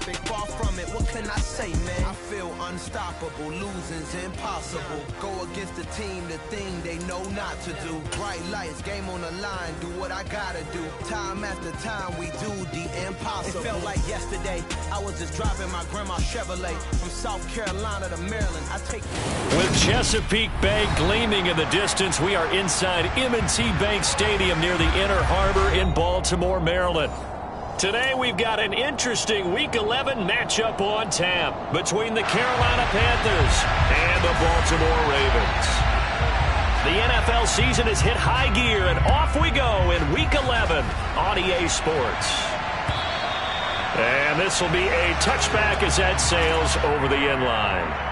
perfect, far from it, what can I say, man? I feel unstoppable, losing's impossible. Go against the team, the thing they know not to do. Bright lights, game on the line, do what I gotta do. Time after time, we do the impossible. It felt like yesterday, I was just driving my grandma's Chevrolet from South Carolina to Maryland. I take... With Chesapeake Bay gleaming in the distance, we are inside M&T Bank Stadium near the Inner Harbor in Baltimore, Maryland. Today we've got an interesting Week 11 matchup on tap between the Carolina Panthers and the Baltimore Ravens. The NFL season has hit high gear, and off we go in Week 11 on EA Sports. And this will be a touchback as that sails over the end line.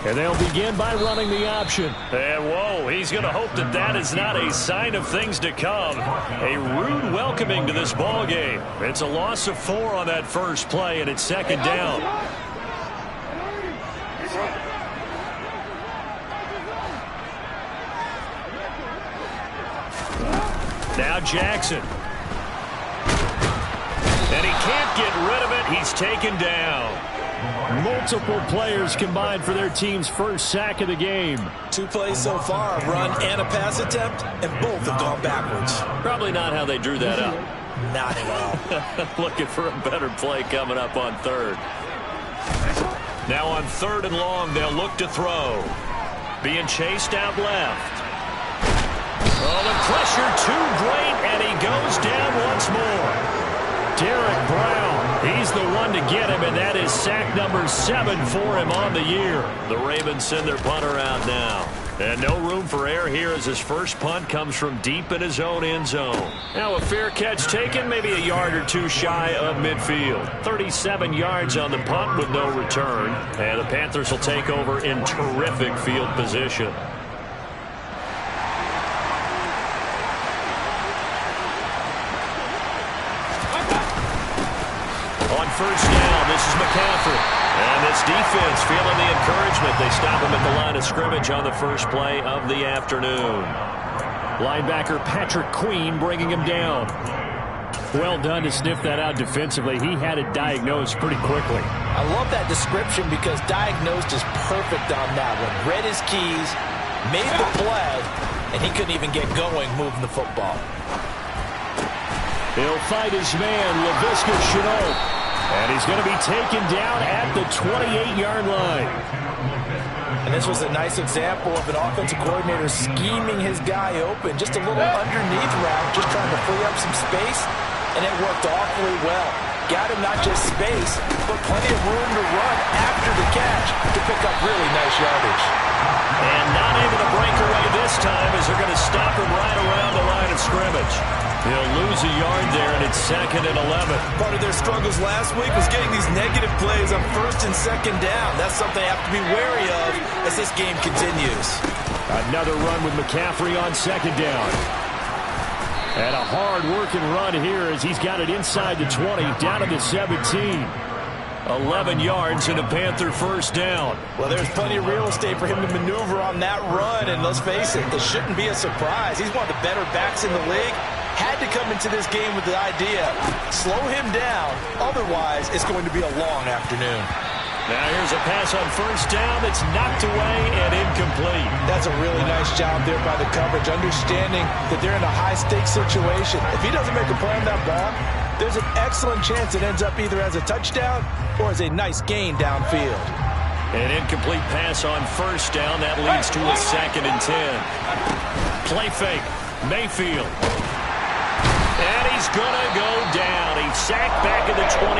And they'll begin by running the option. And whoa, he's going to hope that that is not a sign of things to come. A rude welcoming to this ball game. It's a loss of 4 on that first play, and it's second down. Now Jackson. And he can't get rid of it. He's taken down. Multiple players combined for their team's first sack of the game. 2 plays so far, a run and a pass attempt, and both have gone backwards. Probably not how they drew that up. Not at all. Looking for a better play coming up on third. Now on 3rd and long, they'll look to throw. Being chased out left. Oh, the pressure too great, and he goes down once more. Derek Brown, he's the one to get him, and that is sack number 7 for him on the year. The Ravens send their punter out now. And no room for error here as his first punt comes from deep in his own end zone. Now a fair catch taken, maybe a yard or 2 shy of midfield. 37 yards on the punt with no return. And the Panthers will take over in terrific field position. First down, this is McCaffrey. And this defense feeling the encouragement. They stop him at the line of scrimmage on the first play of the afternoon. Linebacker Patrick Queen bringing him down. Well done to sniff that out defensively. He had it diagnosed pretty quickly. I love that description because diagnosed is perfect on that one. Read his keys, made the play, and he couldn't even get going moving the football. He'll fight his man, Laviska Shenault. And he's going to be taken down at the 28-yard line. And this was a nice example of an offensive coordinator scheming his guy open. Just a little underneath route, just trying to free up some space. And it worked awfully well. Got him not just space, but plenty of room to run after the catch to pick up really nice yardage. And not able to break away this time as they're going to stop him right around the line of scrimmage. He'll lose a yard there, and it's 2nd and 11. Part of their struggles last week was getting these negative plays on 1st and 2nd down. That's something they have to be wary of as this game continues. Another run with McCaffrey on 2nd down. And a hard-working run here as he's got it inside the 20, down to the 17. 11 yards and a Panther first down. Well, there's plenty of real estate for him to maneuver on that run, and let's face it, it shouldn't be a surprise. He's one of the better backs in the league. Had to come into this game with the idea, slow him down, otherwise it's going to be a long afternoon. Now here's a pass on first down that's knocked away and incomplete. That's a really nice job there by the coverage, understanding that they're in a high-stakes situation. If he doesn't make a play on that ball, there's an excellent chance it ends up either as a touchdown or as a nice gain downfield. An incomplete pass on first down. That leads to a 2nd and 10. Play fake. Mayfield. And he's going to go down. He's sacked back at the 24.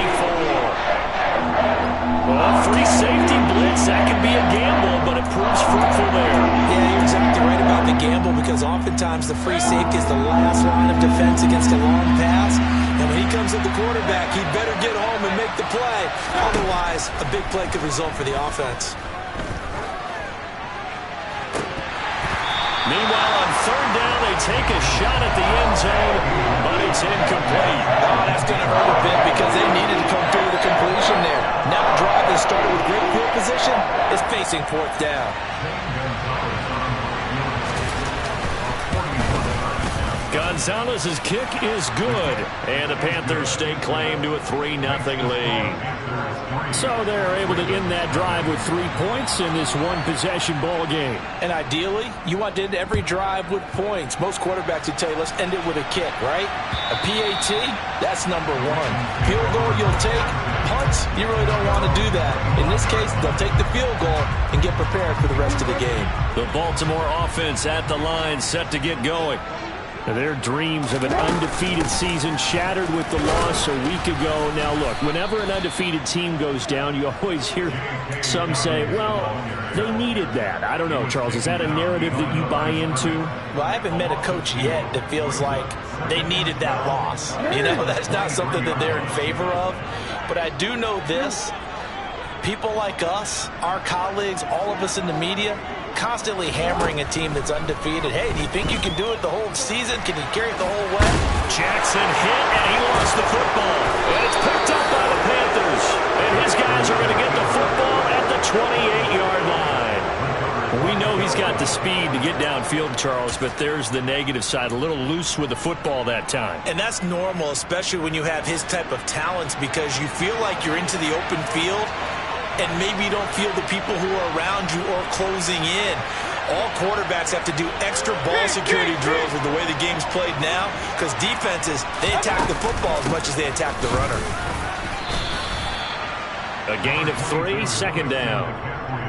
Well, free safety blitz, that could be a gamble, but it proves fruitful there. Yeah, you're exactly right about the gamble because oftentimes the free safety is the last line of defense against a long pass. And when he comes at the quarterback, he'd better get home and make the play. Otherwise, a big play could result for the offense. Meanwhile, on third down, they take a shot at the end zone, but it's incomplete. Oh, that's going to hurt a bit because they needed to come through with a completion there. Now a drive that started with great field position is facing fourth down. Gonzalez's kick is good, and the Panthers stake claim to a 3-0 lead. So they're able to end that drive with 3 points in this one-possession ball game. And ideally, you want to end every drive with points. Most quarterbacks would tell you, let's end it with a kick, right? A PAT, that's number one. Field goal you'll take. Punts, you really don't want to do that. In this case, they'll take the field goal and get prepared for the rest of the game. The Baltimore offense at the line, set to get going. Their dreams of an undefeated season shattered with the loss a week ago. Now, look, whenever an undefeated team goes down, you always hear some say, well, they needed that. I don't know, Charles. Is that a narrative that you buy into? Well, I haven't met a coach yet that feels like they needed that loss. You know, that's not something that they're in favor of. But I do know this. People like us, our colleagues, all of us in the media, constantly hammering a team that's undefeated. Hey, do you think you can do it the whole season? Can you carry it the whole way? Jackson hit, and he lost the football. And it's picked up by the Panthers. And his guys are going to get the football at the 28-yard line. We know he's got the speed to get downfield, Charles, but there's the negative side. A little loose with the football that time. And that's normal, especially when you have his type of talents, because you feel like you're into the open field, and maybe you don't feel the people who are around you or closing in. All quarterbacks have to do extra ball security drills with the way the game's played now, because defenses, they attack the football as much as they attack the runner. A gain of 3, second down.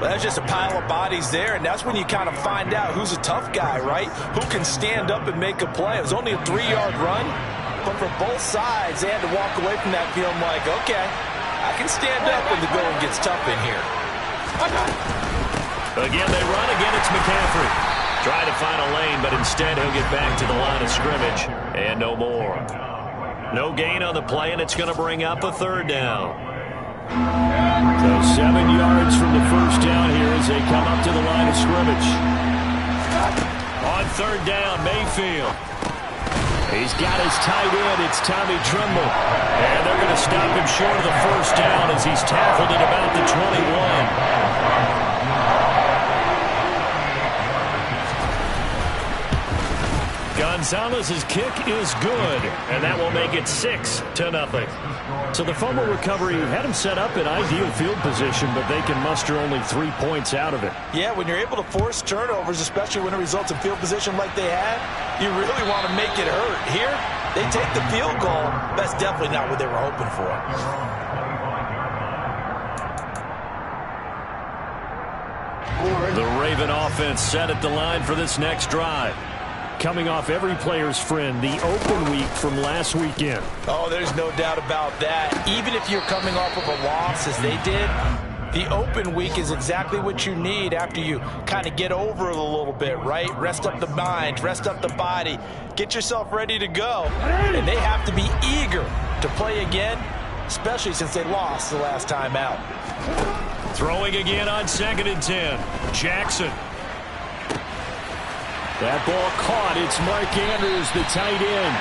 Well, that's just a pile of bodies there, and that's when you kind of find out who's a tough guy, right? Who can stand up and make a play. It was only a 3-yard run, but for both sides, they had to walk away from that feeling like, okay, I can stand up when the going gets tough in here. Again, they run. Again, it's McCaffrey. Trying to find a lane, but instead he'll get back to the line of scrimmage. And no more. No gain on the play, and it's going to bring up a third down. So 7 yards from the first down here as they come up to the line of scrimmage. On third down, Mayfield. He's got his tight end. It's Tommy Tremble. And they're going to stop him short of the first down as he's tackled at about the 21. Gonzalez's kick is good, and that will make it 6-0. So the fumble recovery had him set up in ideal field position, but they can muster only 3 points out of it. Yeah, when you're able to force turnovers, especially when it results in field position like they had, you really want to make it hurt. Here, they take the field goal. That's definitely not what they were hoping for. The Raven offense set at the line for this next drive. Coming off every player's friend, the open week from last weekend. Oh, there's no doubt about that. Even if you're coming off of a loss, as they did, the open week is exactly what you need after you kind of get over it a little bit, right? Rest up the mind, rest up the body, get yourself ready to go. And they have to be eager to play again, especially since they lost the last time out. Throwing again on 2nd and 10. Jackson. That ball caught. It's Mark Andrews, the tight end.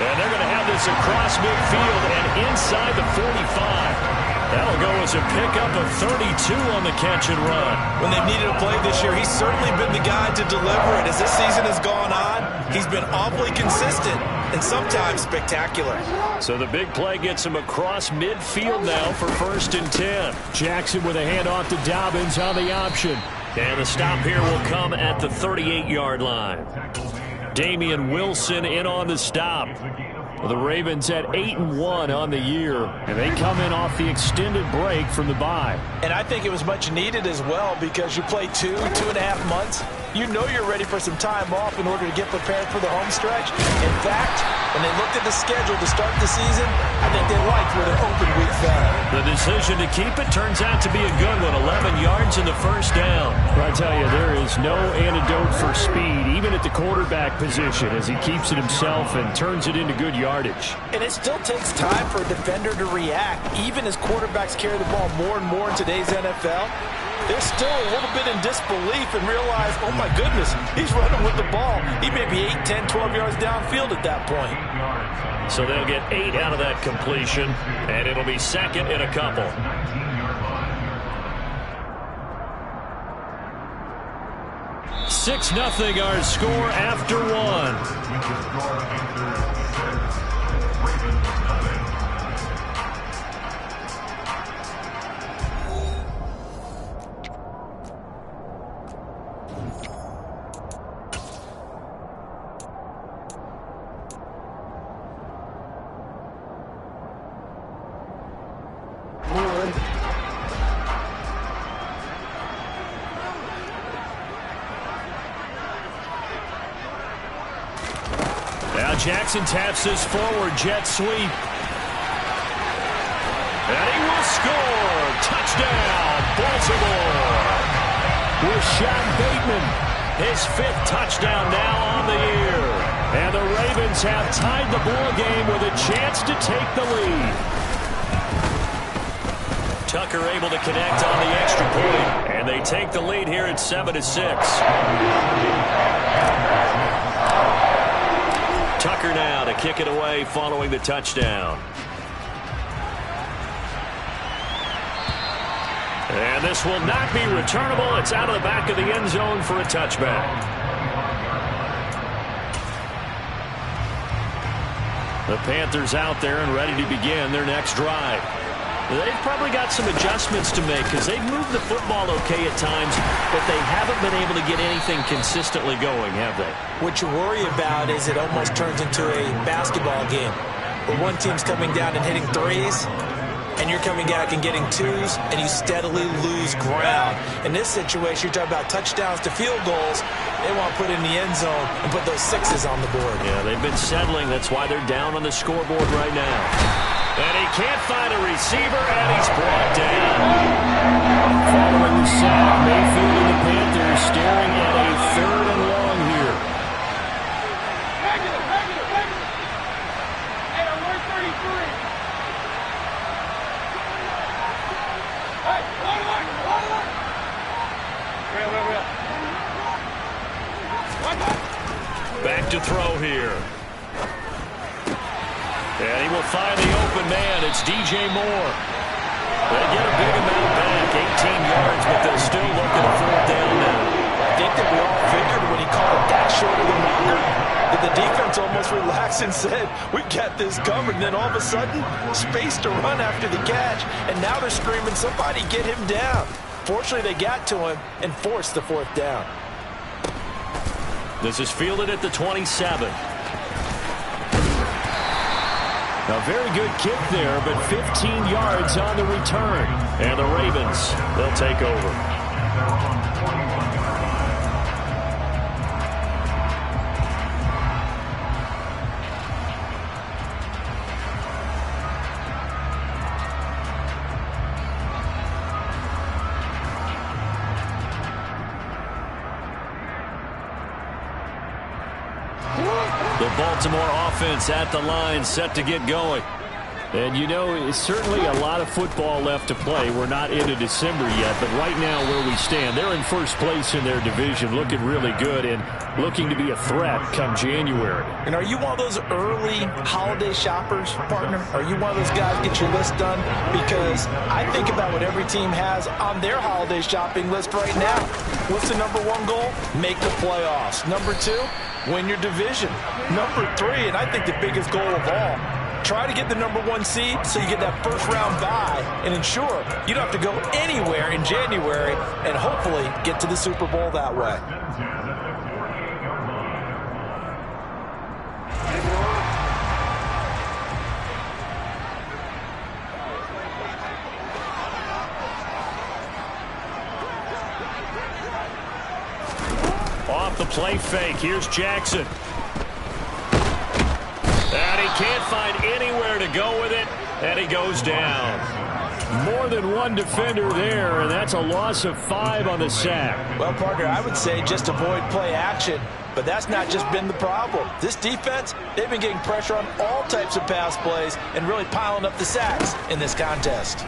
And they're going to have this across midfield and inside the 45. That'll go as a pickup of 32 on the catch and run. When they've needed a play this year, he's certainly been the guy to deliver it. As this season has gone on, he's been awfully consistent and sometimes spectacular. So the big play gets him across midfield now for 1st and 10. Jackson with a handoff to Dobbins on the option. And the stop here will come at the 38-yard line. Damian Wilson in on the stop. The Ravens at 8-1 on the year, and they come in off the extended break from the bye. And I think it was much needed as well, because you play 2.5 months. You know you're ready for some time off in order to get prepared for the home stretch. In fact, when they looked at the schedule to start the season, I think they liked where their open week fell. The decision to keep it turns out to be a good one. 11 yards in the first down. Well, I tell you, there is no antidote for speed, even at the quarterback position, as he keeps it himself and turns it into good yardage. And it still takes time for a defender to react, even as quarterbacks carry the ball more and more in today's NFL. they're still a little bit in disbelief and realize, oh my goodness, he's running with the ball. He may be 8, 10, 12 yards downfield at that point. So they'll get 8 out of that completion, and it'll be second in a couple. 6-0 our score after 1. Jackson taps this forward jet sweep. And he will score. Touchdown, Baltimore. Rashad Bateman, his 5th touchdown now on the year. And the Ravens have tied the ball game with a chance to take the lead. Tucker able to connect on the extra point. And they take the lead here at 7-6. Tucker now to kick it away following the touchdown. And this will not be returnable. It's out of the back of the end zone for a touchback. The Panthers out there and ready to begin their next drive. They've probably got some adjustments to make because they've moved the football okay at times, but they haven't been able to get anything consistently going, have they? What you worry about is it almost turns into a basketball game where one team's coming down and hitting threes, and you're coming back and getting twos, and you steadily lose ground. In this situation, you're talking about touchdowns to field goals. They want to put in the end zone and put those 6s on the board. Yeah, they've been settling. That's why they're down on the scoreboard right now. And he can't find a receiver, and he's brought down. Following the sack, Mayfield and the Panthers staring at a 3rd and long here. Hey, alert 33. Hey, real. Back to throw here. And he will find the open man. It's DJ Moore. They get a big amount back, 18 yards, but they'll still look at a 4th down now. I think that we all figured when he called it that short of the longer that the defense almost relaxed and said, we got this covered. And then all of a sudden, space to run after the catch. And now they're screaming, somebody get him down. Fortunately, they got to him and forced the 4th down. This is fielded at the 27. A very good kick there, but 15 yards on the return. And the Ravens, they'll take over. The Baltimore offense at the line, set to get going. And you know, it's certainly a lot of football left to play. We're not into December yet, but right now where we stand, they're in first place in their division, looking really good and looking to be a threat come January. And are you one of those early holiday shoppers, partner? Are you one of those guys get your list done? Because I think about what every team has on their holiday shopping list right now. What's the number 1 goal? Make the playoffs. Number 2, win your division. Number 3, and I think the biggest goal of all, try to get the number 1 seed so you get that first round bye and ensure you don't have to go anywhere in January and hopefully get to the Super Bowl that way. Off the play fake, here's Jackson. And he can't find anywhere to go with it, and he goes down. More than one defender there, and that's a loss of 5 on the sack. Well, partner, I would say just avoid play action, but that's not just been the problem. This defense, they've been getting pressure on all types of pass plays and really piling up the sacks in this contest.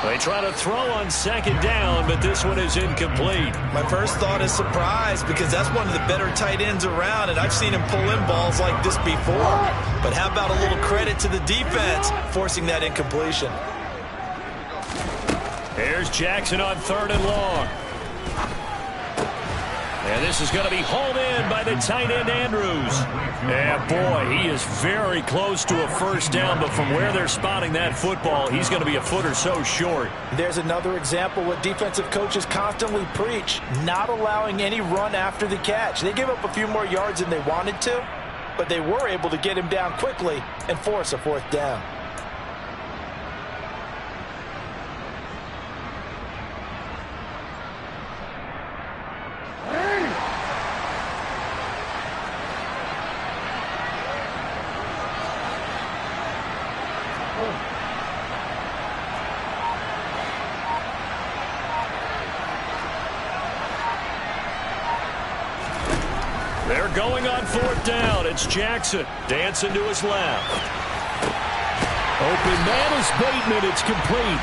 They try to throw on second down, but this one is incomplete. My first thought is surprise because that's one of the better tight ends around, and I've seen him pull in balls like this before. But how about a little credit to the defense forcing that incompletion? Here's Jackson on 3rd and long. And this is going to be hauled in by the tight end, Andrews. And, boy, he is very close to a first down, but from where they're spotting that football, he's going to be a foot or so short. There's another example what defensive coaches constantly preach, not allowing any run after the catch. They gave up a few more yards than they wanted to, but they were able to get him down quickly and force a 4th down. They're going on 4th down. It's Jackson dancing to his left. Open man is Bateman. It's complete.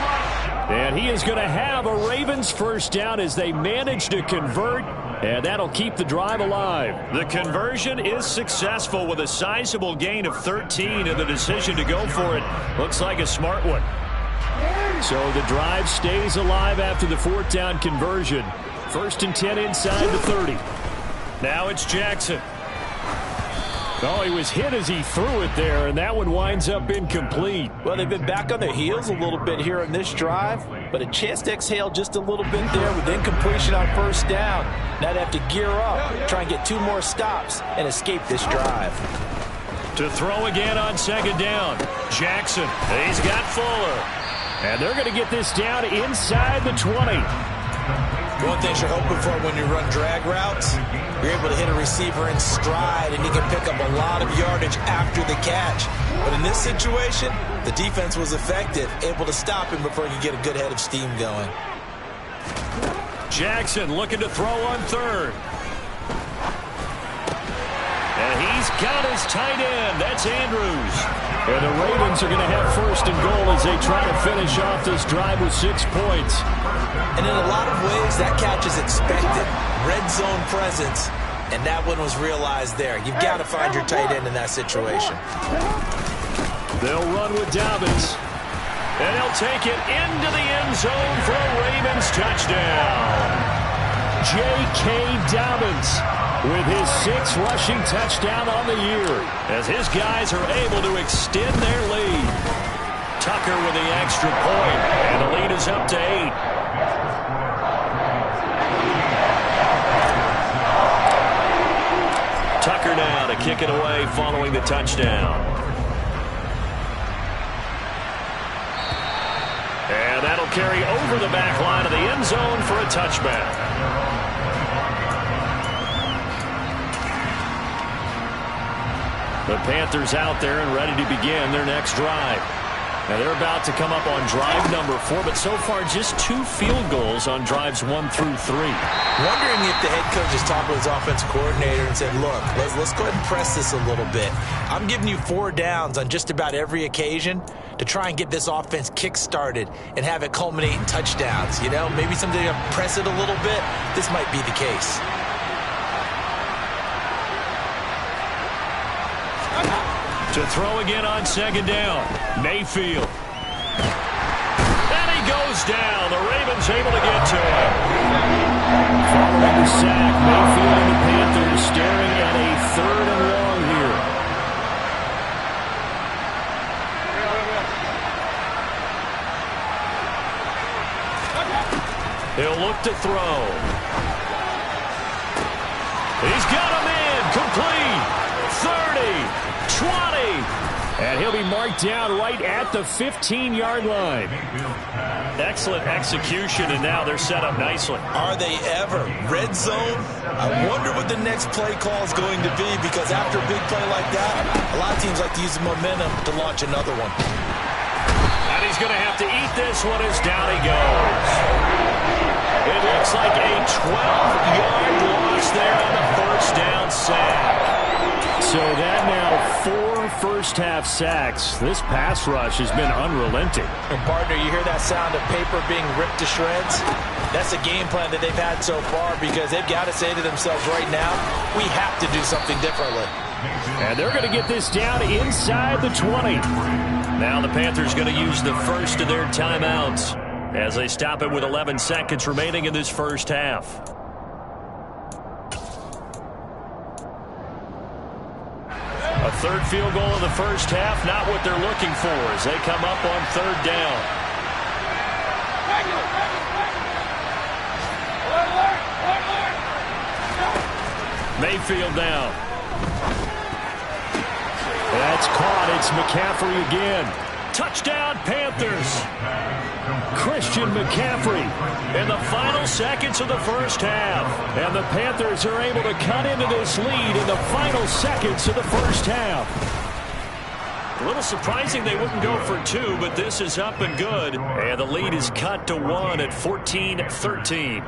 And he is going to have a Ravens first down as they manage to convert. And that'll keep the drive alive. The conversion is successful with a sizable gain of 13, and the decision to go for it looks like a smart one. So the drive stays alive after the 4th down conversion. 1st and 10 inside the 30. Now it's Jackson. Oh, he was hit as he threw it there, and that one winds up incomplete. Well, they've been back on their heels a little bit here in this drive, but a chance to exhale just a little bit there with incompletion on 1st down. Now they have to gear up, try and get 2 more stops, and escape this drive. To throw again on 2nd down. Jackson, he's got Fuller. And they're going to get this down inside the 20. One thing you're hoping for when you run drag routes, you're able to hit a receiver in stride, and he can pick up a lot of yardage after the catch. But in this situation, the defense was effective, able to stop him before he could get a good head of steam going. Jackson looking to throw on 3rd. And he's got his tight end. That's Andrews. And the Ravens are going to have 1st and goal as they try to finish off this drive with 6 points. And in a lot of ways, that catch is expected. Red zone presence, and that one was realized there. You've got to find your tight end in that situation. They'll run with Dobbins. And he'll take it into the end zone for a Ravens touchdown. J.K. Dobbins with his 6th rushing touchdown on the year, as his guys are able to extend their lead. Tucker with the extra point, and the lead is up to 8. Tucker now to kick it away following the touchdown. And that'll carry over the back line of the end zone for a touchback. The Panthers out there and ready to begin their next drive. Now they're about to come up on drive number 4, but so far just 2 field goals on drives 1 through 3. Wondering if the head coach has talked with his offensive coordinator and said, look, let's go ahead and press this a little bit. I'm giving you 4 downs on just about every occasion to try and get this offense kick-started and have it culminate in touchdowns. You know, maybe something to press it a little bit. This might be the case. To throw again on 2nd down. Mayfield. And he goes down. The Ravens able to get to him. Following the sack, Mayfield and the Panthers staring at a 3rd and long here. He'll look to throw. He's got a man. Complete. 30. 20. And he'll be marked down right at the 15-yard line. Excellent execution, and now they're set up nicely. Are they ever? Red zone? I wonder what the next play call is going to be, because after a big play like that, a lot of teams like to use the momentum to launch another one. And he's going to have to eat this one as down he goes. It looks like a 12-yard loss there on the first down sack. So that now first-half sacks. This pass rush has been unrelenting. And partner, you hear that sound of paper being ripped to shreds? That's the game plan that they've had so far, because they've got to say to themselves right now, we have to do something differently. And they're going to get this down inside the 20. Now the Panthers going to use the first of their timeouts as they stop it with 11 seconds remaining in this first half. A third field goal in the first half, not what they're looking for as they come up on third down. Mayfield down. That's caught. It's McCaffrey again. Touchdown, Panthers. Christian McCaffrey in the final seconds of the first half. And the Panthers are able to cut into this lead in the final seconds of the first half. A little surprising they wouldn't go for two, but this is up and good. And the lead is cut to 1 at 14-13.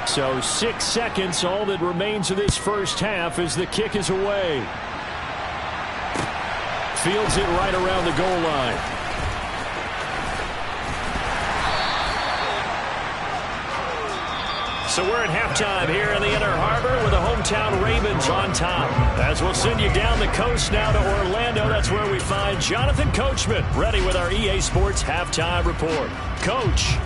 So 6 seconds, all that remains of this first half as the kick is away. Fields it right around the goal line. So we're at halftime here in the Inner Harbor with the hometown Ravens on top. As we'll send you down the coast now to Orlando, that's where we find Jonathan Coachman ready with our EA Sports Halftime Report. Coach.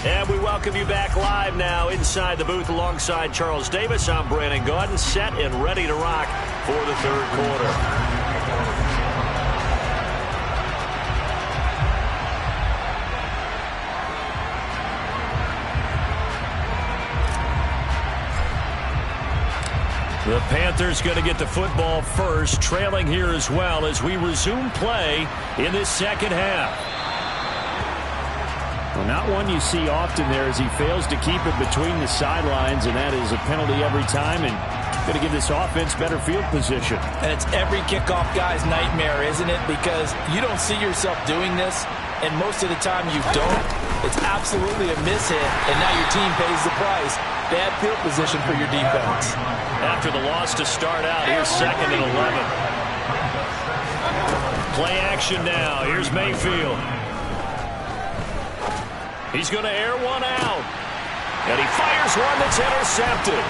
And we welcome you back live now inside the booth alongside Charles Davis. I'm Brandon Gaudin, set and ready to rock for the third quarter. The Panthers going to get the football first, trailing here as well as we resume play in this second half. Well, not one you see often there as he fails to keep it between the sidelines, and that is a penalty every time, and going to give this offense better field position. And it's every kickoff guy's nightmare, isn't it? Because you don't see yourself doing this, and most of the time you don't. It's absolutely a mishit, and now your team pays the price. Bad field position for your defense. After the loss to start out, here's 2nd and 11. Play action now. Here's Mayfield. He's going to air one out. And he fires one that's intercepted.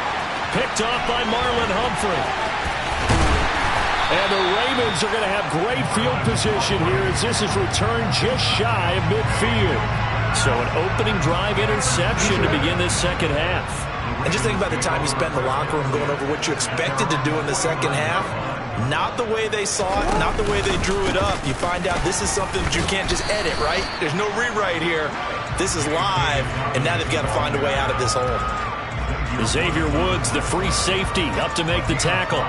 Picked off by Marlon Humphrey. And the Ravens are going to have great field position here as this is returned just shy of midfield. So an opening drive interception to begin this second half. And just think about the time you spent in the locker room going over what you expected to do in the second half. Not the way they saw it, not the way they drew it up. You find out this is something that you can't just edit, right? There's no rewrite here. This is live, and now they've got to find a way out of this hole. Xavier Woods, the free safety, up to make the tackle.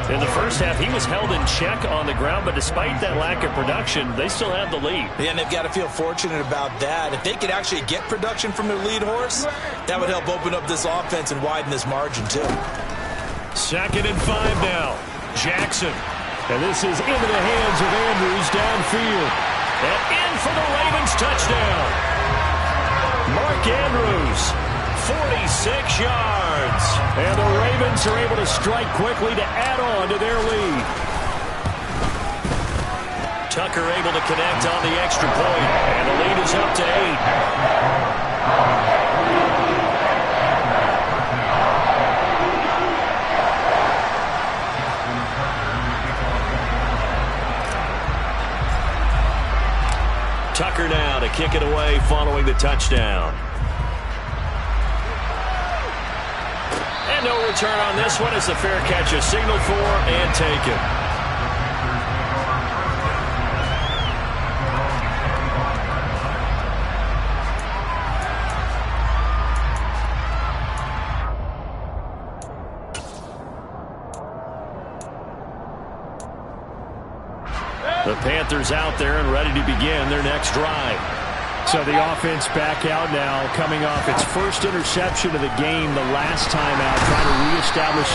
In the first half, he was held in check on the ground, but despite that lack of production, they still have the lead. Yeah, and they've got to feel fortunate about that. If they could actually get production from their lead horse, that would help open up this offense and widen this margin, too. 2nd and 5 now. Jackson. And this is into the hands of Andrews downfield. And in for the Ravens touchdown. Mark Andrews, 46 yards. And the Ravens are able to strike quickly to add on to their lead. Tucker able to connect on the extra point. And the lead is up to 8. Tucker now to kick it away following the touchdown. And no return on this one as the fair catch is signaled for and taken. The Panthers out there and ready to begin their next drive. So the offense back out now, coming off its first interception of the game the last time out, trying to reestablish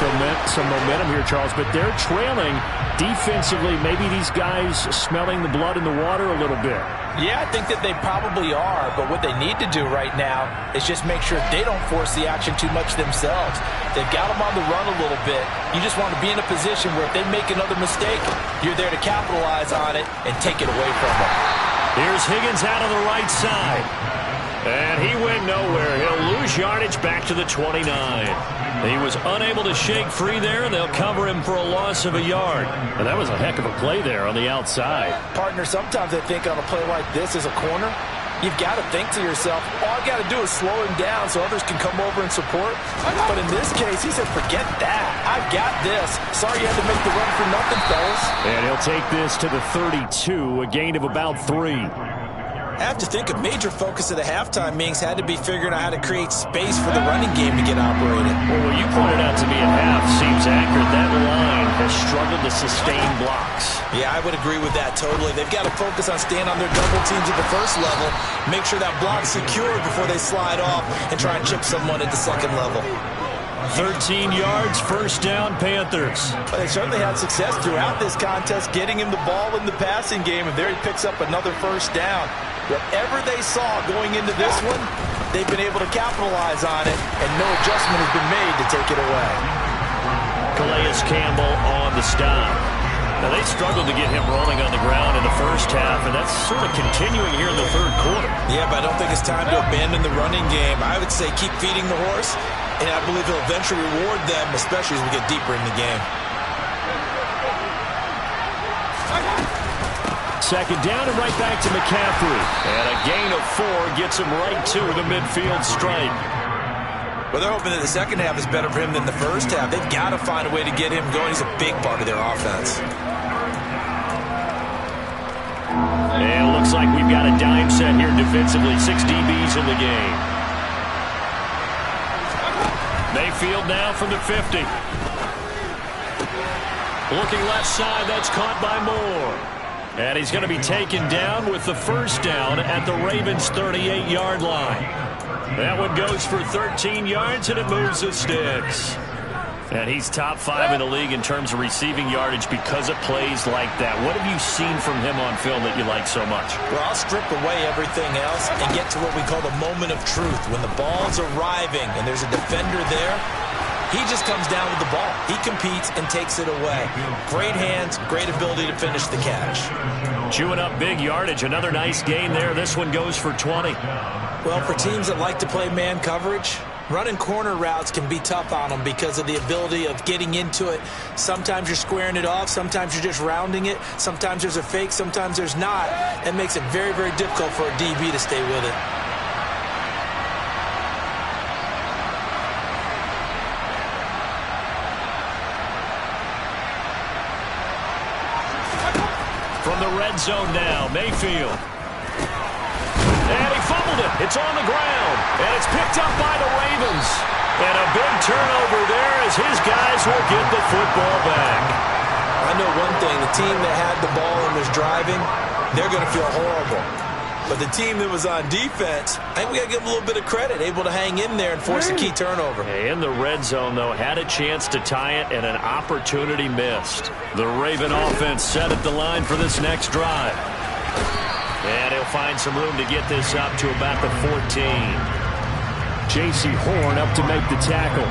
some momentum here, Charles. But they're trailing defensively. Maybe these guys smelling the blood in the water a little bit. Yeah, I think that they probably are, but what they need to do right now is just make sure they don't force the action too much themselves. They've got them on the run a little bit. You just want to be in a position where if they make another mistake, you're there to capitalize on it and take it away from them. Here's Higgins out of the right side. And he went nowhere. He'll lose yardage back to the 29. He was unable to shake free there. They'll cover him for a loss of a yard. And that was a heck of a play there on the outside. Partner, sometimes I think on a play like this as a corner, you've got to think to yourself, all I've got to do is slow him down so others can come over and support. But in this case, he said, forget that. I've got this. Sorry you had to make the run for nothing, fellas. And he'll take this to the 32, a gain of about 3. I have to think a major focus of the halftime meetings had to be figuring out how to create space for the running game to get operated. Well, what you pointed out to me at half seems accurate. That line has struggled to sustain blocks. Yeah, I would agree with that totally. They've got to focus on staying on their double teams at the first level, make sure that block's secured before they slide off and try and chip someone at the second level. 13 yards, first down, Panthers. But they certainly had success throughout this contest, getting him the ball in the passing game, and there he picks up another first down. Whatever they saw going into this one, they've been able to capitalize on it, and no adjustment has been made to take it away. Calais Campbell on the stop. Now, they struggled to get him rolling on the ground in the first half, and that's sort of continuing here in the third quarter. Yeah, but I don't think it's time to abandon the running game. I would say keep feeding the horse, and I believe he'll eventually reward them, especially as we get deeper in the game. Second down and right back to McCaffrey. And a gain of 4 gets him right to the midfield stripe. Well, they're hoping that the second half is better for him than the first half. They've got to find a way to get him going. He's a big part of their offense. And it looks like we've got a dime set here defensively. 6 DBs in the game. Mayfield now from the 50. Looking left side, that's caught by Moore. And he's going to be taken down with the first down at the Ravens' 38-yard line. That one goes for 13 yards, and it moves the sticks. And he's top 5 in the league in terms of receiving yardage because of plays like that. What have you seen from him on film that you like so much? Well, I'll strip away everything else and get to what we call the moment of truth. When the ball's arriving and there's a defender there, he just comes down with the ball. He competes and takes it away. Great hands, great ability to finish the catch. Chewing up big yardage. Another nice gain there. This one goes for 20. Well, for teams that like to play man coverage, running corner routes can be tough on them because of the ability of getting into it. Sometimes you're squaring it off. Sometimes you're just rounding it. Sometimes there's a fake. Sometimes there's not. It makes it very, very difficult for a DB to stay with it. From the red zone now, Mayfield. And he fumbled it. It's on the ground. And it's picked up by the Ravens. And a big turnover there as his guys will get the football back. I know one thing. The team that had the ball and was driving, they're going to feel horrible. But the team that was on defense, I think we got to give them a little bit of credit, able to hang in there and force a key turnover. In the red zone, though, had a chance to tie it and an opportunity missed. The Raven offense set at the line for this next drive. And he'll find some room to get this up to about the 14. J.C. Horn up to make the tackle.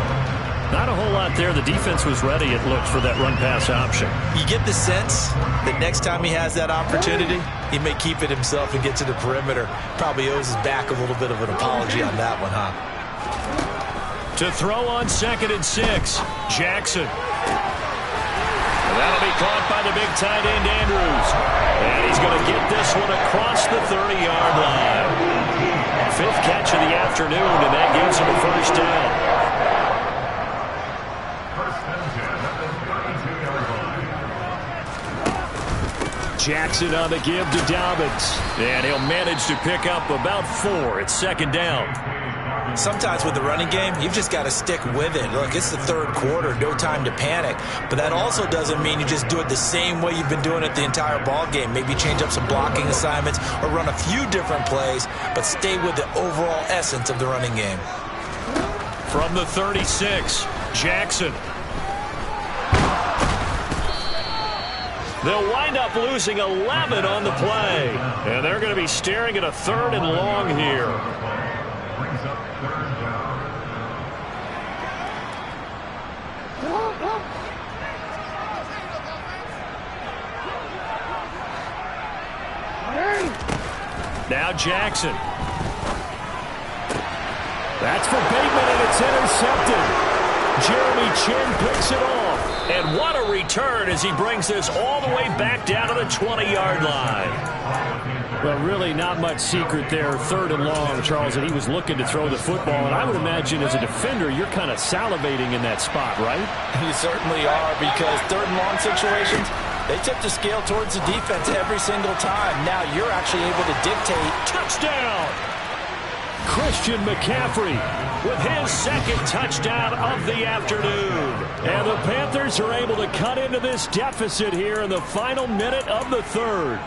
Not a whole lot there. The defense was ready, it looked, for that run-pass option. You get the sense that next time he has that opportunity, he may keep it himself and get to the perimeter. Probably owes his back a little bit of an apology on that one, huh? To throw on 2nd and 6, Jackson. And that'll be caught by the big tight end, Andrews. And he's going to get this one across the 30-yard line. 5th catch of the afternoon, and that gives him a first down. Jackson on the give to Dobbins. And he'll manage to pick up about 4. It's 2nd down. Sometimes with the running game, you've just got to stick with it. Look, it's the third quarter, no time to panic. But that also doesn't mean you just do it the same way you've been doing it the entire ball game. Maybe change up some blocking assignments or run a few different plays, but stay with the overall essence of the running game. From the 36, Jackson. They'll wind up losing 11 on the play. And they're going to be staring at a 3rd and long here. Now Jackson. That's for Bateman, and it's intercepted. Jeremy Chin picks it off. And what a return as he brings this all the way back down to the 20-yard line. Well, really not much secret there. 3rd and long, Charles, and he was looking to throw the football. And I would imagine as a defender, you're kind of salivating in that spot, right? You certainly are, because 3rd and long situations, they tip the scale towards the defense every single time. Now you're actually able to dictate. Touchdown! Christian McCaffrey with his 2nd touchdown of the afternoon. And the Panthers are able to cut into this deficit here in the final minute of the 3rd.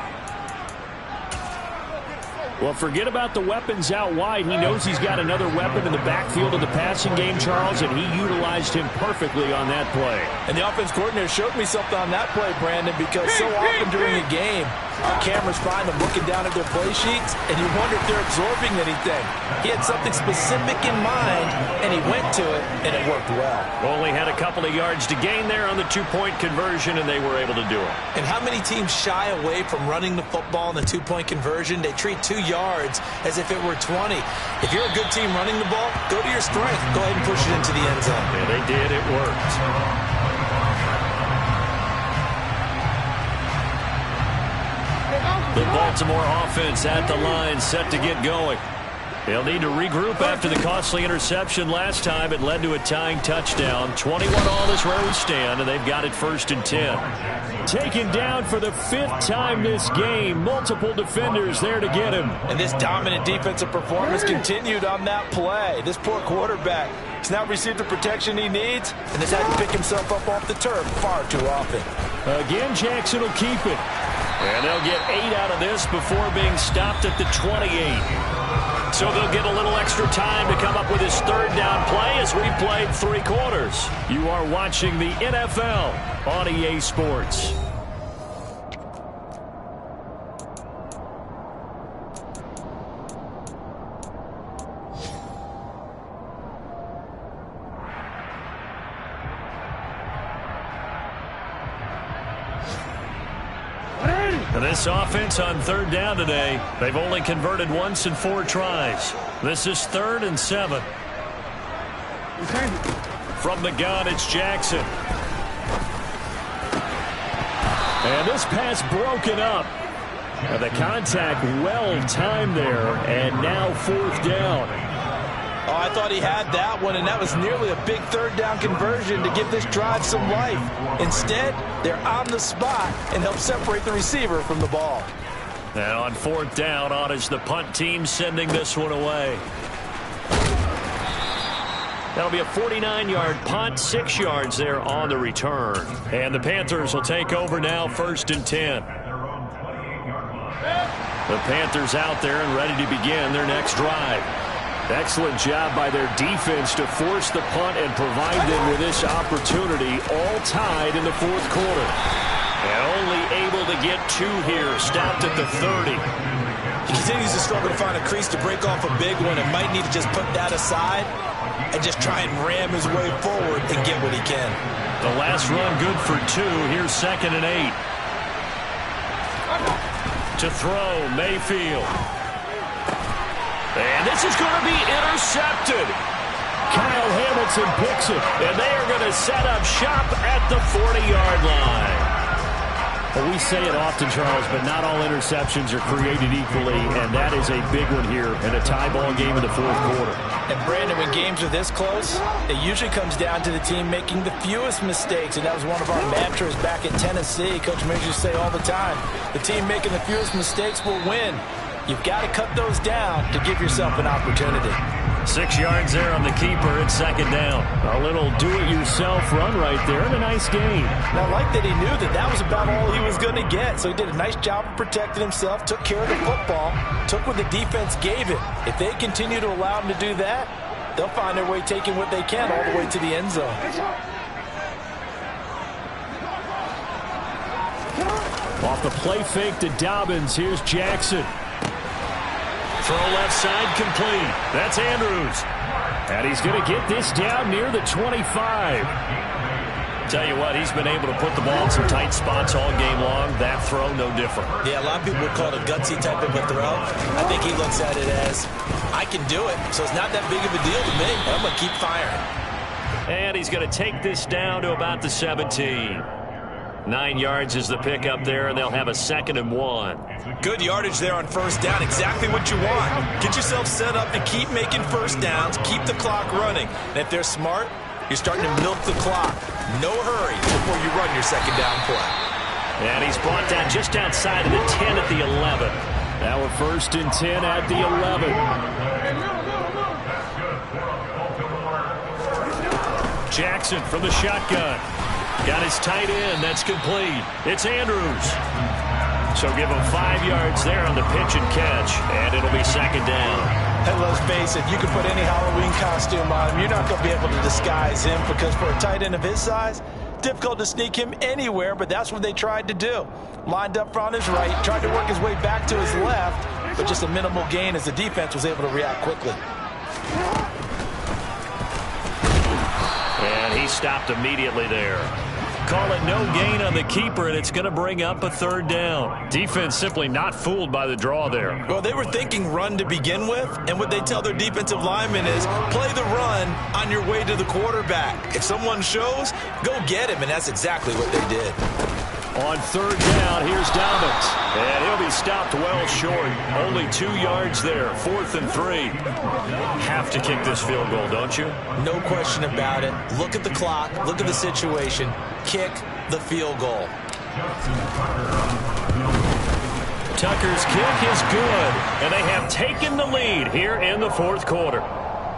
Well, forget about the weapons out wide. He knows he's got another weapon in the backfield of the passing game, Charles, and he utilized him perfectly on that play. And the offense coordinator showed me something on that play, Brandon, because so often during a game, our cameras find them looking down at their play sheets, and you wonder if they're absorbing anything. He had something specific in mind, and he went to it, and it worked well. Only had a couple of yards to gain there on the 2-point conversion, and they were able to do it. And how many teams shy away from running the football in the 2-point conversion? They treat 2 yards as if it were 20. If you're a good team running the ball, go to your strength. Go ahead and push it into the end zone. Yeah, they did. It worked. The Baltimore offense at the line, set to get going. They'll need to regroup after the costly interception last time. It led to a tying touchdown. 21-all is where we stand, and they've got it 1st and 10. Taken down for the 5th time this game. Multiple defenders there to get him. And this dominant defensive performance continued on that play. This poor quarterback has now received the protection he needs and has had to pick himself up off the turf far too often. Again, Jackson will keep it. And they'll get 8 out of this before being stopped at the 28. So they'll get a little extra time to come up with his 3rd down play as we've played 3 quarters. You are watching the NFL on EA Sports. And this offense on 3rd down today, they've only converted once in 4 tries. This is 3rd and 7. From the gun, it's Jackson. And this pass broken up. And the contact well timed there, and now 4th down. Oh, I thought he had that one, and that was nearly a big 3rd down conversion to give this drive some life. Instead, they're on the spot and help separate the receiver from the ball. And on 4th down, on is the punt team sending this one away. That'll be a 49-yard punt, 6 yards there on the return. And the Panthers will take over now, 1st and 10. The Panthers out there and ready to begin their next drive. Excellent job by their defense to force the punt and provide them with this opportunity, all tied in the 4th quarter. And only able to get 2 here, stopped at the 30. He continues to struggle to find a crease to break off a big one and might need to just put that aside and just try and ram his way forward and get what he can. The last run good for 2. Here's 2nd and 8. To throw, Mayfield. And this is going to be intercepted. Kyle Hamilton picks it. And they are going to set up shop at the 40-yard line. Well, we say it often, Charles, but not all interceptions are created equally, and that is a big one here in a tie ball game in the 4th quarter. And, Brandon, when games are this close, it usually comes down to the team making the fewest mistakes, and that was one of our mantras back at Tennessee. Coach Major used to say all the time, the team making the fewest mistakes will win. You've got to cut those down to give yourself an opportunity. 6 yards there on the keeper. It's second down. A little do-it-yourself run right there and a nice gain. And I like that he knew that that was about all he was going to get. So he did a nice job of protecting himself, took care of the football, took what the defense gave him. If they continue to allow him to do that, they'll find their way taking what they can all the way to the end zone. Off the play fake to Dobbins. Here's Jackson. Throw left side complete. That's Andrews. And he's going to get this down near the 25. Tell you what, he's been able to put the ball in some tight spots all game long. That throw, no different. Yeah, a lot of people would call it a gutsy type of a throw. I think he looks at it as, I can do it, so it's not that big of a deal to me. I'm going to keep firing. And he's going to take this down to about the 17. 9 yards is the pickup there, and they'll have a 2nd and 1. Good yardage there on first down. Exactly what you want. Get yourself set up to keep making first downs, keep the clock running. And if they're smart, you're starting to milk the clock. No hurry before you run your second down play. And he's brought down just outside of the 10 at the 11. Now we're 1st and 10 at the 11. Jackson from the shotgun. Got his tight end. That's complete. It's Andrews. So give him 5 yards there on the pitch and catch. And it'll be second down. And let's face it, you can put any Halloween costume on him. You're not going to be able to disguise him because for a tight end of his size, difficult to sneak him anywhere, but that's what they tried to do. Lined up on his right, tried to work his way back to his left, but just a minimal gain as the defense was able to react quickly. And he stopped immediately there. Call it no gain on the keeper, and it's going to bring up a 3rd down. Defense simply not fooled by the draw there. Well, they were thinking run to begin with, and what they tell their defensive linemen is play the run on your way to the quarterback. If someone shows, go get him, and that's exactly what they did. On 3rd down, here's Dobbins. And he'll be stopped well short. Only 2 yards there. 4th and 3. Have to kick this field goal, don't you? No question about it. Look at the clock. Look at the situation. Kick the field goal. Tucker's kick is good. And they have taken the lead here in the 4th quarter.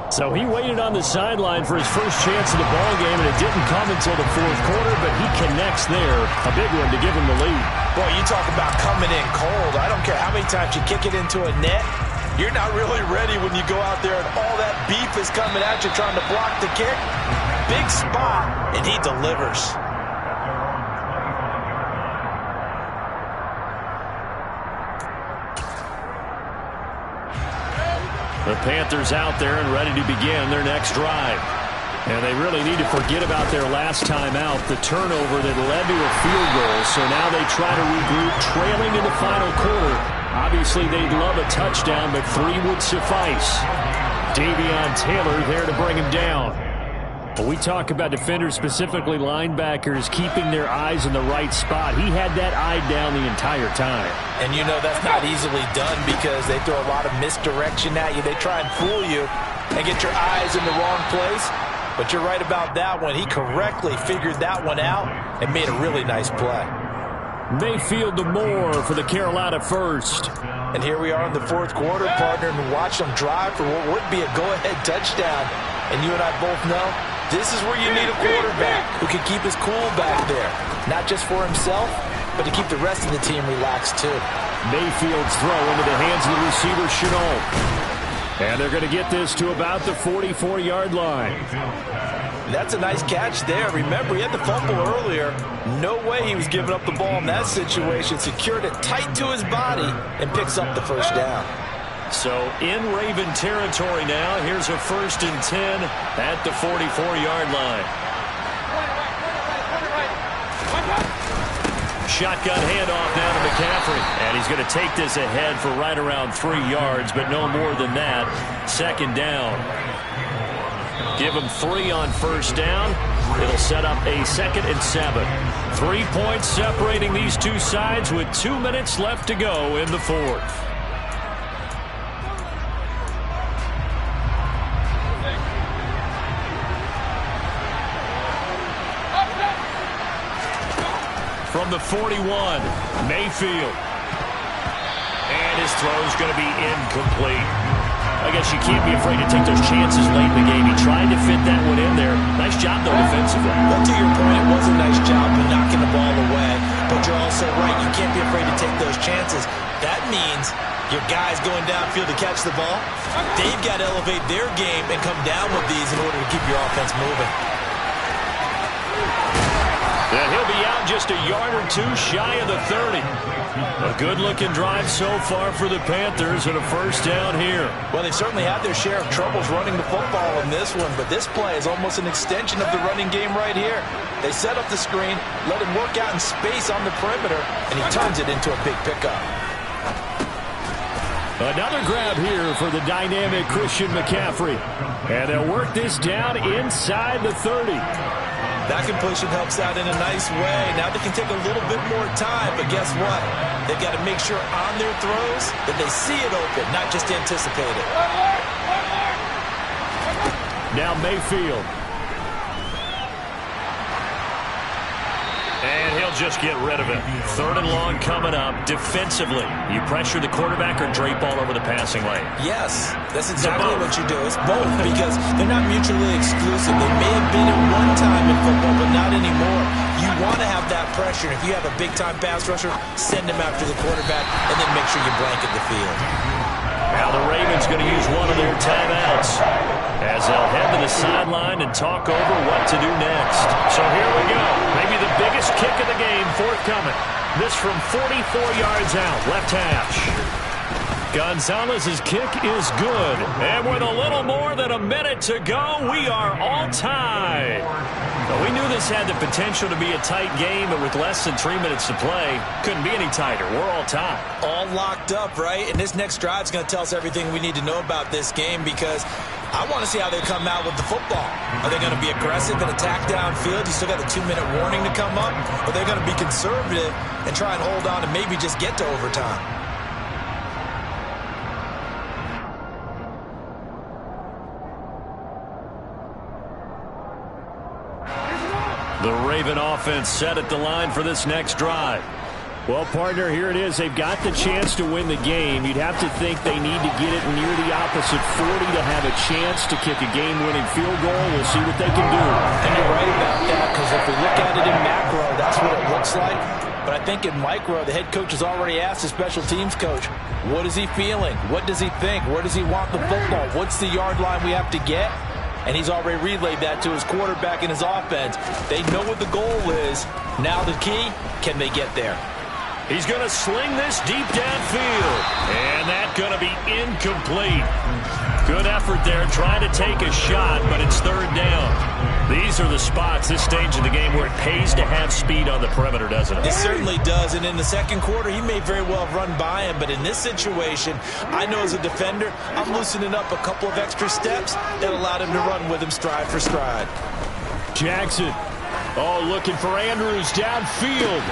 So he waited on the sideline for his first chance of the ball game, and it didn't come until the 4th quarter, but he connects there. A big one to give him the lead. Boy, you talk about coming in cold. I don't care how many times you kick it into a net. You're not really ready when you go out there and all that beef is coming at you trying to block the kick. Big spot, and he delivers. The Panthers out there and ready to begin their next drive. And they really need to forget about their last time out, the turnover that led to a field goal. So now they try to regroup, trailing in the final quarter. Obviously, they'd love a touchdown, but 3 would suffice. Davion Taylor there to bring him down. But we talk about defenders, specifically linebackers, keeping their eyes in the right spot. He had that eye down the entire time. And you know that's not easily done because they throw a lot of misdirection at you. They try and fool you and get your eyes in the wrong place. But you're right about that one. He correctly figured that one out and made a really nice play. Mayfield to Moore for the Carolina first. And here we are in the 4th quarter, partner, and watch them drive for what would be a go-ahead touchdown. And you and I both know this is where you need a quarterback who can keep his cool back there. Not just for himself, but to keep the rest of the team relaxed too. Mayfield's throw into the hands of the receiver, Chenault. And they're going to get this to about the 44-yard line. That's a nice catch there. Remember, he had the fumble earlier. No way he was giving up the ball in that situation. Secured it tight to his body and picks up the first down. So in Raven territory now. Here's a 1st and 10 at the 44-yard line. Shotgun handoff down to McCaffrey. And he's going to take this ahead for right around 3 yards, but no more than that. 2nd down. Give him 3 on 1st down. It'll set up a 2nd and 7. 3 points separating these two sides with 2 minutes left to go in the 4th. From the 41, Mayfield. And his throw is going to be incomplete. I guess you can't be afraid to take those chances late in the game. He tried to fit that one in there. Nice job, though, defensively. Well, to your point, it was a nice job of knocking the ball away. But you're also right. You can't be afraid to take those chances. That means your guys going downfield to catch the ball, they've got to elevate their game and come down with these in order to keep your offense moving. And he'll be out just a yard or two shy of the 30. A good-looking drive so far for the Panthers and a first down here. Well, they've certainly had their share of troubles running the football in this one, but this play is almost an extension of the running game right here. They set up the screen, let him work out in space on the perimeter, and he turns it into a big pickup. Another grab here for the dynamic Christian McCaffrey. And they'll work this down inside the 30. That completion helps out in a nice way. Now they can take a little bit more time, but guess what? They've got to make sure on their throws that they see it open, not just anticipate it. Now Mayfield. And he'll just get rid of it. 3rd and long coming up. Defensively, you pressure the quarterback or drape all over the passing lane? Yes, that's exactly what you do. It's both because they're not mutually exclusive. They may have been at one time in football, but not anymore. You want to have that pressure. If you have a big-time pass rusher, send him after the quarterback and then make sure you blanket the field. Now the Ravens going to use one of their timeouts as they'll head to the sideline and talk over what to do next. So here we go. Maybe the biggest kick of the game forthcoming. This from 44 yards out, left hash. Gonzalez's kick is good. And with a little more than a minute to go, we are all tied. Well, we knew this had the potential to be a tight game, but with less than 3 minutes to play, couldn't be any tighter. We're all tied. All locked up, right? And this next drive is going to tell us everything we need to know about this game because I want to see how they come out with the football. Are they going to be aggressive and attack downfield? You still got the 2-minute warning to come up? Or are they going to be conservative and try and hold on and maybe just get to overtime? The Raven offense set at the line for this next drive. Well, partner, here it is. They've got the chance to win the game. You'd have to think they need to get it near the opposite 40 to have a chance to kick a game-winning field goal. We'll see what they can do. And you're right about that because if we look at it in macro, that's what it looks like. But I think in micro, the head coach has already asked the special teams coach, what is he feeling? What does he think? Where does he want the football? What's the yard line we have to get? And he's already relayed that to his quarterback and his offense. They know what the goal is. Now the key, can they get there? He's going to sling this deep downfield. And that's going to be incomplete. Good effort there trying to take a shot, but it's 3rd down. These are the spots, this stage of the game, where it pays to have speed on the perimeter, doesn't it? It certainly does. And in the second quarter, he may very well have run by him. But in this situation, I know as a defender, I'm loosening up a couple of extra steps that allowed him to run with him stride for stride. Jackson. Oh, looking for Andrews downfield.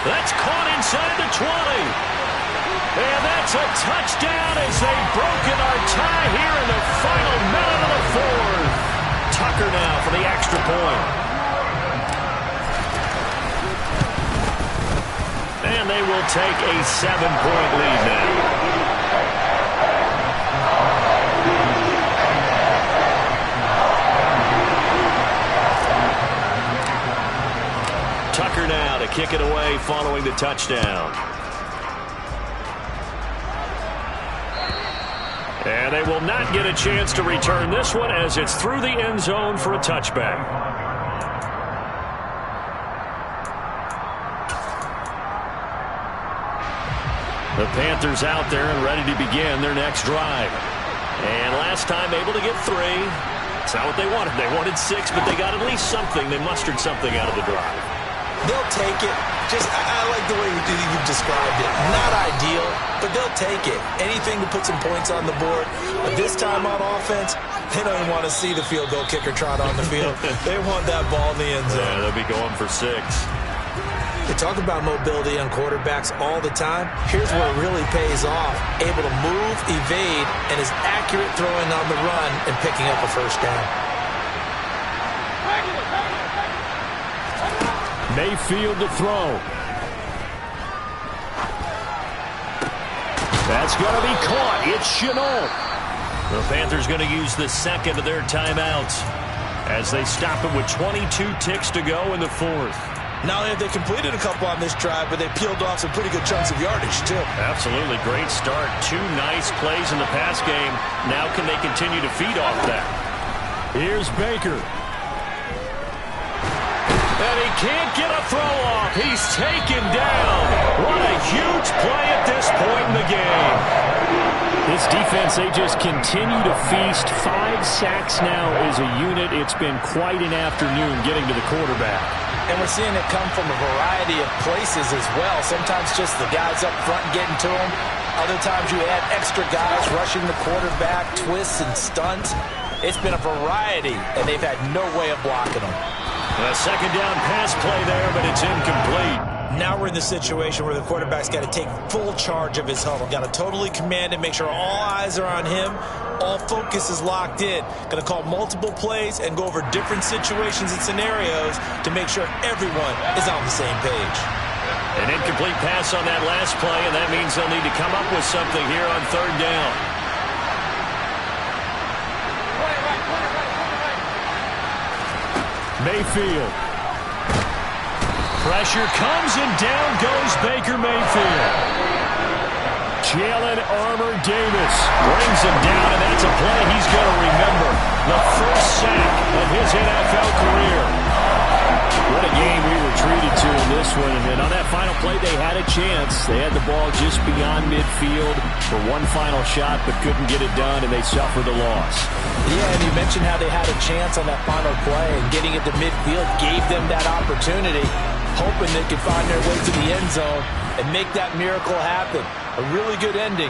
That's caught inside the 20. And that's a touchdown as they've broken our tie here in the final minute of the 4th. Tucker now for the extra point. And they will take a 7-point lead now. Tucker now to kick it away following the touchdown. And they will not get a chance to return this one as it's through the end zone for a touchback. The Panthers out there and ready to begin their next drive. And last time able to get 3. It's not what they wanted. They wanted 6, but they got at least something. They mustered something out of the drive. They'll take it. I like the way you described it. Not ideal, but they'll take it. Anything to put some points on the board. But this time on offense, they don't even want to see the field goal kicker trot on the field. They want that ball in the end zone. Yeah, they'll be going for 6. They talk about mobility on quarterbacks all the time. Here's where it really pays off. Able to move, evade, and is accurate throwing on the run and picking up a first down. Mayfield to throw. That's going to be caught. It's Chenault. The Panthers going to use the second of their timeouts as they stop it with 22 ticks to go in the fourth. Not only have they completed a couple on this drive, but they peeled off some pretty good chunks of yardage, too. Absolutely. Great start. 2 nice plays in the pass game. Now can they continue to feed off that? Here's Baker. And he can't get a throw off. He's taken down. What a huge play at this point in the game. This defense, they just continue to feast. 5 sacks now as a unit. It's been quite an afternoon getting to the quarterback. And we're seeing it come from a variety of places as well. Sometimes just the guys up front getting to him. Other times you add extra guys rushing the quarterback, twists and stunts. It's been a variety, and they've had no way of blocking them. A second down pass play there, but it's incomplete. Now we're in the situation where the quarterback's got to take full charge of his huddle. Got to totally command it, make sure all eyes are on him. All focus is locked in. Going to call multiple plays and go over different situations and scenarios to make sure everyone is on the same page. An incomplete pass on that last play, and that means they'll need to come up with something here on third down. Mayfield. Pressure comes, and down goes Baker Mayfield. Jalen Armour Davis Brings him down, and that's a play he's going to remember. The first sack of his NFL career. What a game we were treated to in this one. And on that final play, they had a chance. They had the ball just beyond midfield for one final shot, but couldn't get it done, and they suffered a loss. Yeah, and you mentioned how they had a chance on that final play, and getting it to midfield gave them that opportunity, hoping they could find their way to the end zone and make that miracle happen. A really good ending.